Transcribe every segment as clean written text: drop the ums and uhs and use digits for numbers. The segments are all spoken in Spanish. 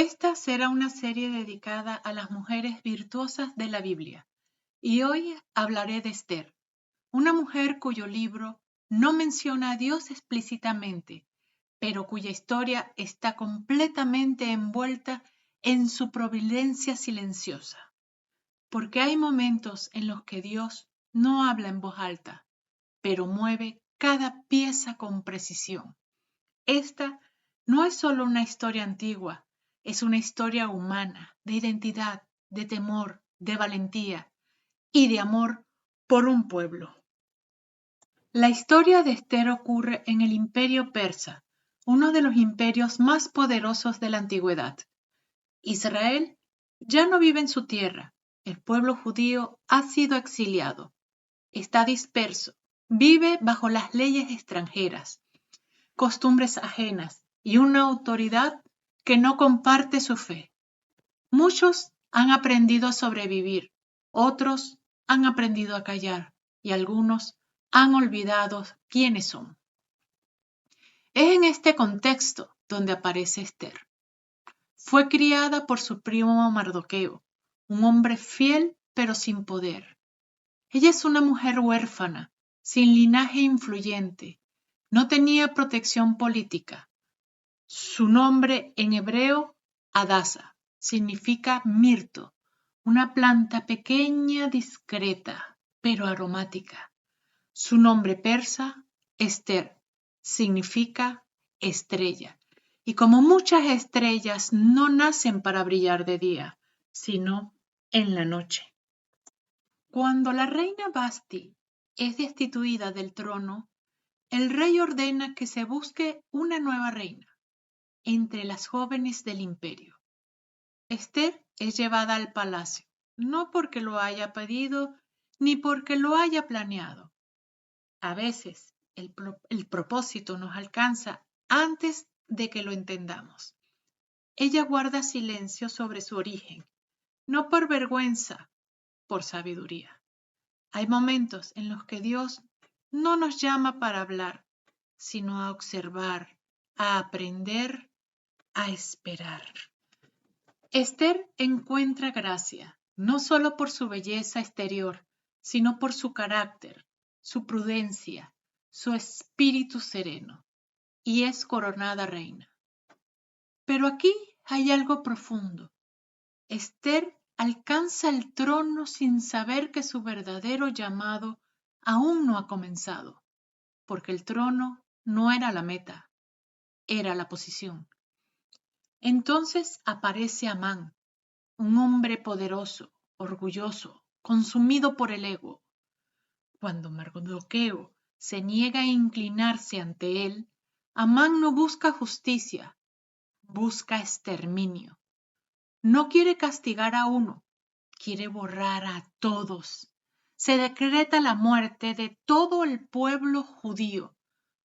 Esta será una serie dedicada a las mujeres virtuosas de la Biblia, y hoy hablaré de Esther, una mujer cuyo libro no menciona a Dios explícitamente, pero cuya historia está completamente envuelta en su providencia silenciosa. Porque hay momentos en los que Dios no habla en voz alta, pero mueve cada pieza con precisión. Esta no es solo una historia antigua, es una historia humana, de identidad, de temor, de valentía y de amor por un pueblo. La historia de Esther ocurre en el Imperio Persa, uno de los imperios más poderosos de la antigüedad. Israel ya no vive en su tierra, el pueblo judío ha sido exiliado, está disperso, vive bajo las leyes extranjeras, costumbres ajenas y una autoridad que no comparte su fe. Muchos han aprendido a sobrevivir, otros han aprendido a callar y algunos han olvidado quiénes son. Es en este contexto donde aparece Esther. Fue criada por su primo Mardoqueo, un hombre fiel pero sin poder. Ella es una mujer huérfana, sin linaje influyente. No tenía protección política. Su nombre en hebreo, Hadasa, significa mirto, una planta pequeña, discreta, pero aromática. Su nombre persa, Esther, significa estrella. Y como muchas estrellas no nacen para brillar de día, sino en la noche. Cuando la reina Basti es destituida del trono, el rey ordena que se busque una nueva reina entre las jóvenes del imperio. Esther es llevada al palacio, no porque lo haya pedido ni porque lo haya planeado. A veces el propósito nos alcanza antes de que lo entendamos. Ella guarda silencio sobre su origen, no por vergüenza, por sabiduría. Hay momentos en los que Dios no nos llama para hablar, sino a observar, a aprender, a esperar. Esther encuentra gracia, no solo por su belleza exterior, sino por su carácter, su prudencia, su espíritu sereno, y es coronada reina. Pero aquí hay algo profundo. Esther alcanza el trono sin saber que su verdadero llamado aún no ha comenzado, porque el trono no era la meta, era la posición. Entonces aparece Amán, un hombre poderoso, orgulloso, consumido por el ego. Cuando Mardoqueo se niega a inclinarse ante él, Amán no busca justicia, busca exterminio. No quiere castigar a uno, quiere borrar a todos. Se decreta la muerte de todo el pueblo judío,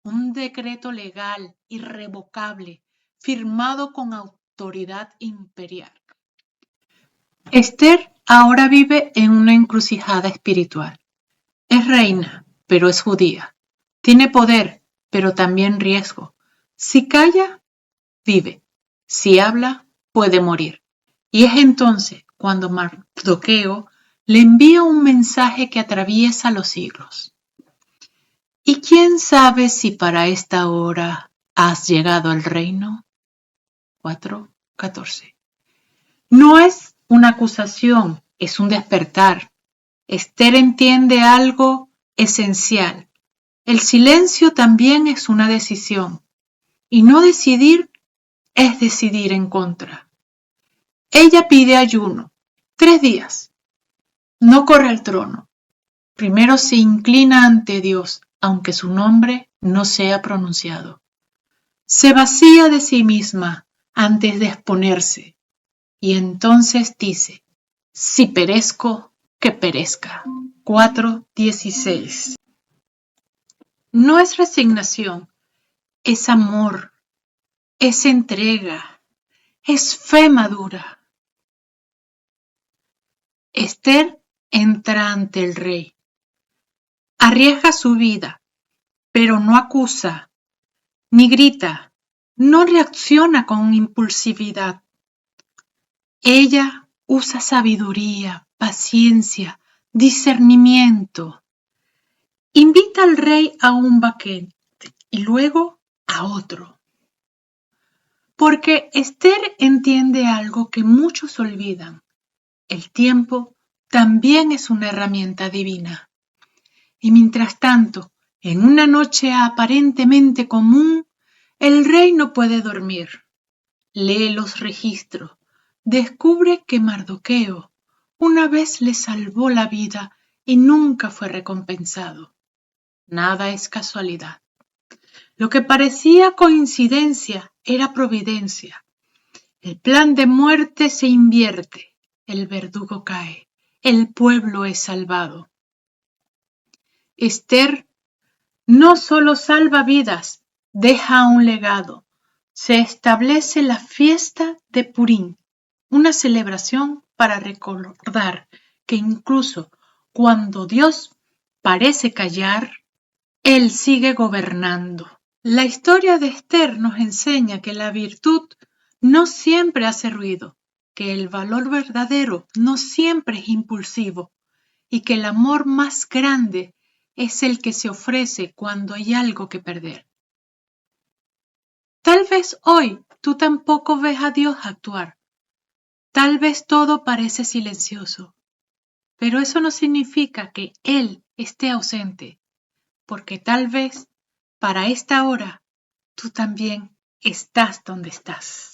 un decreto legal, irrevocable, firmado con autoridad imperial. Esther ahora vive en una encrucijada espiritual. Es reina, pero es judía. Tiene poder, pero también riesgo. Si calla, vive. Si habla, puede morir. Y es entonces cuando Mardoqueo le envía un mensaje que atraviesa los siglos. ¿Y quién sabe si para esta hora has llegado al reino? 4:14. No es una acusación, es un despertar. Esther entiende algo esencial. El silencio también es una decisión. Y no decidir es decidir en contra. Ella pide ayuno, 3 días. No corre al trono. Primero se inclina ante Dios, aunque su nombre no sea pronunciado. Se vacía de sí misma antes de exponerse. Y entonces dice, si perezco, que perezca. 4:16. No es resignación, es amor, es entrega, es fe madura. Esther entra ante el rey. Arriesga su vida, pero no acusa, ni grita, no reacciona con impulsividad. Ella usa sabiduría, paciencia, discernimiento. Invita al rey a un banquete y luego a otro. Porque Esther entiende algo que muchos olvidan. El tiempo también es una herramienta divina. Y mientras tanto, en una noche aparentemente común, el rey no puede dormir. Lee los registros, descubre que Mardoqueo una vez le salvó la vida y nunca fue recompensado. Nada es casualidad. Lo que parecía coincidencia era providencia. El plan de muerte se invierte, el verdugo cae, el pueblo es salvado. Esther no solo salva vidas, deja un legado. Se establece la fiesta de Purim, una celebración para recordar que incluso cuando Dios parece callar, Él sigue gobernando. La historia de Esther nos enseña que la virtud no siempre hace ruido, que el valor verdadero no siempre es impulsivo y que el amor más grande es el que se ofrece cuando hay algo que perder. Tal vez hoy tú tampoco ves a Dios actuar. Tal vez todo parece silencioso, pero eso no significa que Él esté ausente, porque tal vez para esta hora tú también estás donde estás.